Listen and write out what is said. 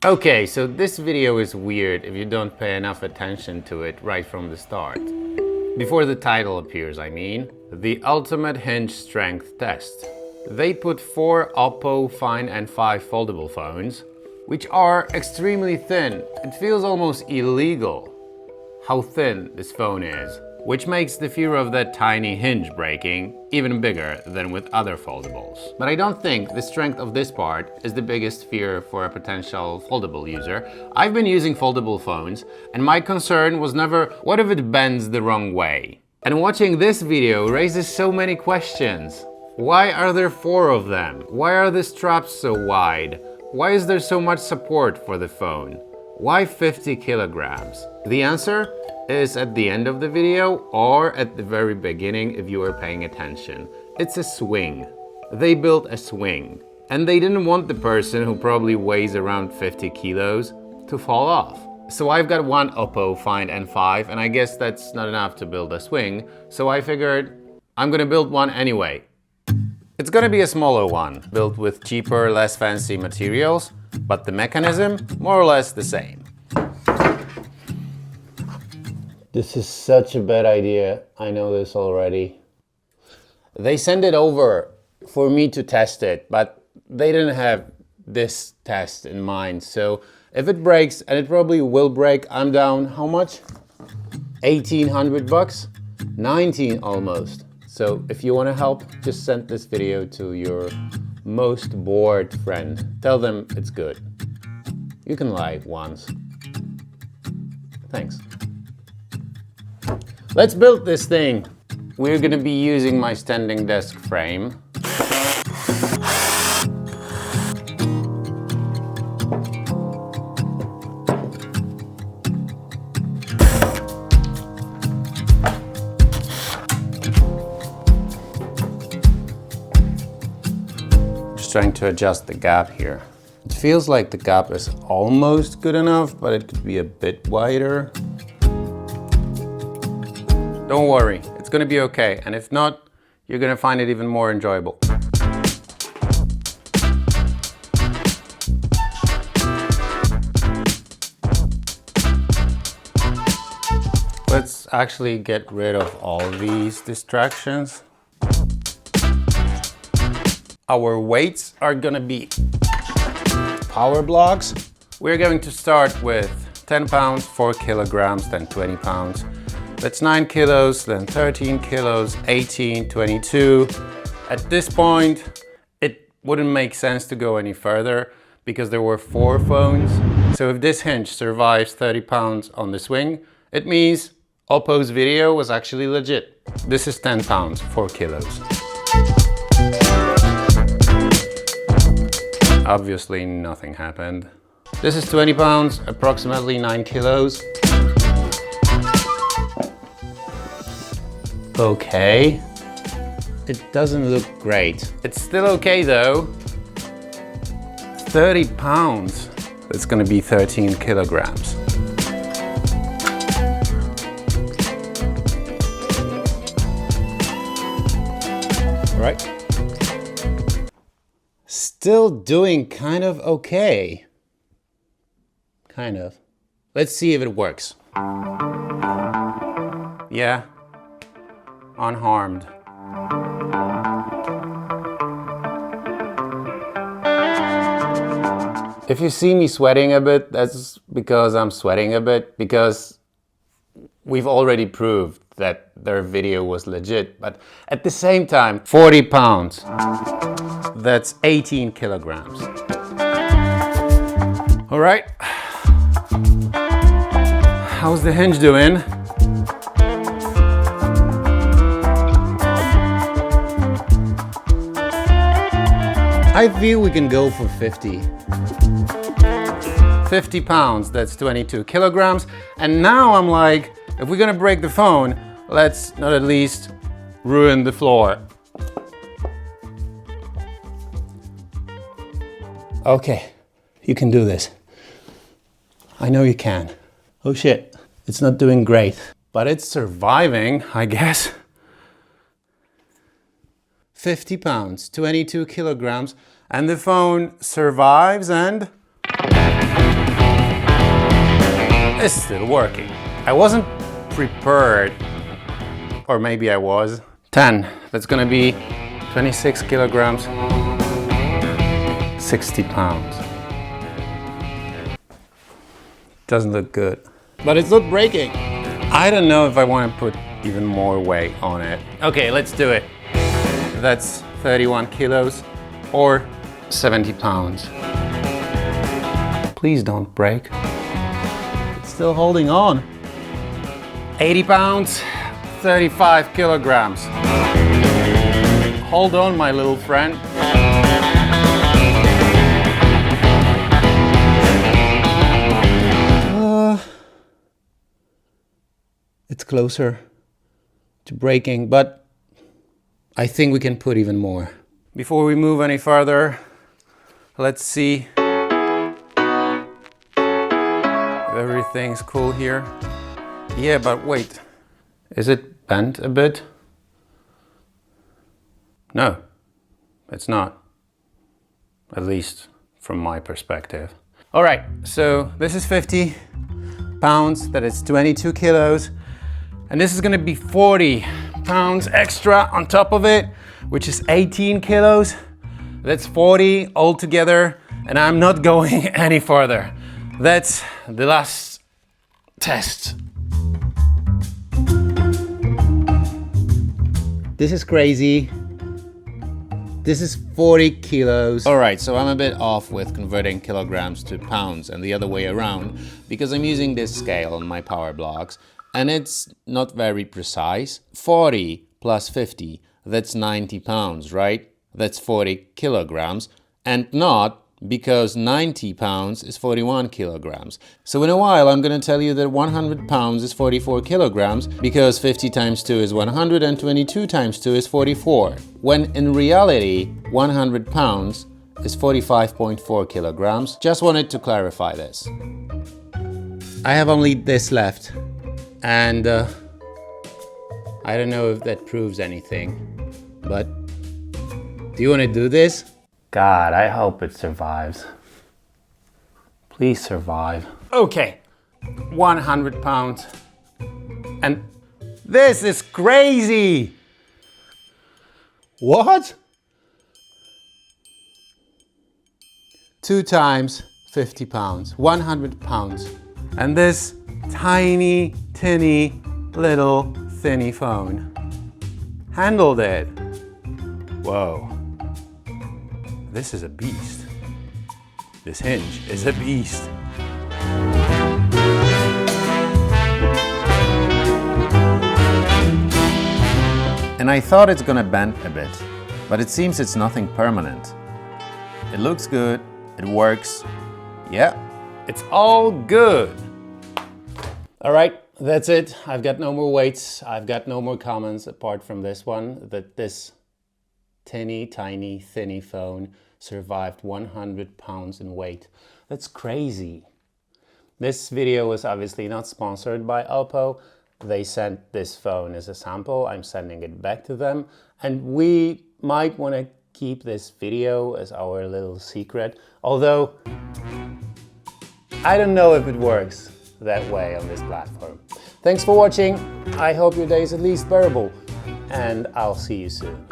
Okay, so this video is weird if you don't pay enough attention to it right from the start. Before the title appears, I mean. The ultimate hinge strength test. They put 4 Oppo Find N5 foldable phones, which are extremely thin. It feels almost illegal how thin this phone is, which makes the fear of that tiny hinge breaking even bigger than with other foldables. But I don't think the strength of this part is the biggest fear for a potential foldable user. I've been using foldable phones, and my concern was never, what if it bends the wrong way? And watching this video raises so many questions. Why are there 4 of them? Why are the straps so wide? Why is there so much support for the phone? Why 50 kilograms? The answer is at the end of the video or at the very beginning if you are paying attention. It's a swing. They built a swing. And they didn't want the person who probably weighs around 50 kilos to fall off. So I've got one Oppo Find N5 and I guess that's not enough to build a swing. So I figured I'm gonna build one anyway. It's gonna be a smaller one, built with cheaper, less fancy materials, but the mechanism, more or less the same. This is such a bad idea, I know this already. They sent it over for me to test it, but they didn't have this test in mind. So if it breaks, and it probably will break, I'm down, how much? 1,800 bucks? 19 almost. So if you want to help, just send this video to your most bored friend. Tell them it's good. You can lie once. Thanks. Let's build this thing. We're gonna be using my standing desk frame. Trying to adjust the gap here. It feels like the gap is almost good enough, but it could be a bit wider. Don't worry, it's gonna be okay. And if not, you're gonna find it even more enjoyable. Let's actually get rid of all these distractions. Our weights are gonna be power blocks. We're going to start with 10 pounds, 4 kilograms, then 20 pounds. That's 9 kilos, then 13 kilos, 18, 22. At this point, it wouldn't make sense to go any further because there were 4 phones. So if this hinge survives 30 pounds on the swing, it means Oppo's video was actually legit. This is 10 pounds, 4 kilos. Obviously nothing happened. This is 20 pounds, approximately 9 kilos. Okay. It doesn't look great. It's still okay though. 30 pounds. It's gonna be 13 kilograms. All right. Still doing kind of okay. Kind of. Let's see if it works. Yeah, unharmed. If you see me sweating a bit, that's because I'm sweating a bit, because we've already proved that their video was legit, but at the same time, 40 pounds. That's 18 kilograms. All right. How's the hinge doing? I feel we can go for 50. 50 pounds, that's 22 kilograms. And now I'm like, if we're gonna break the phone, let's not at least ruin the floor. Okay, you can do this. I know you can. Oh shit, it's not doing great, but it's surviving, I guess. 50 pounds, 22 kilograms, and the phone survives and It's still working. I wasn't prepared, or maybe I was. 10, that's gonna be 26 kilograms, 60 pounds. Doesn't look good. But it's not breaking. I don't know if I want to put even more weight on it. Okay, let's do it. That's 31 kilos or 70 pounds. Please don't break. It's still holding on. 80 pounds, 35 kilograms. Hold on, my little friend. It's closer to breaking, but I think we can put even more. Before we move any further, let's see if everything's cool here. Yeah, but wait, is it bent a bit? No, it's not, at least from my perspective. All right, so this is 50 pounds, that is 22 kilos. And this is gonna be 40 pounds extra on top of it, which is 18 kilos. That's 40 altogether, and I'm not going any further. That's the last test. This is crazy. This is 40 kilos. All right, so I'm a bit off with converting kilograms to pounds and the other way around because I'm using this scale on my power blocks. And it's not very precise. 40 plus 50, that's 90 pounds, right? That's 40 kilograms. And not because 90 pounds is 41 kilograms. So in a while, I'm gonna tell you that 100 pounds is 44 kilograms because 50 times 2 is 100 and 22 times 2 is 44. When in reality, 100 pounds is 45.4 kilograms. Just wanted to clarify this. I have only this left. And I don't know if that proves anything, but do you want to do this? God, I hope it survives. Please survive. Okay, 100 pounds. And this is crazy! What? 2 times 50 pounds, 100 pounds. And this tiny, tinny, little, thinny phone handled it. Whoa. This is a beast. This hinge is a beast. And I thought it's gonna bend a bit, but it seems it's nothing permanent. It looks good, it works. Yeah, it's all good. All right, that's it. I've got no more weights. I've got no more comments apart from this one, that this tinny, tiny, thinny phone survived 100 pounds in weight. That's crazy. This video was obviously not sponsored by Oppo. They sent this phone as a sample. I'm sending it back to them. And we might want to keep this video as our little secret, although I don't know if it works that way on this platform. Thanks for watching. I hope your day is at least bearable, and I'll see you soon.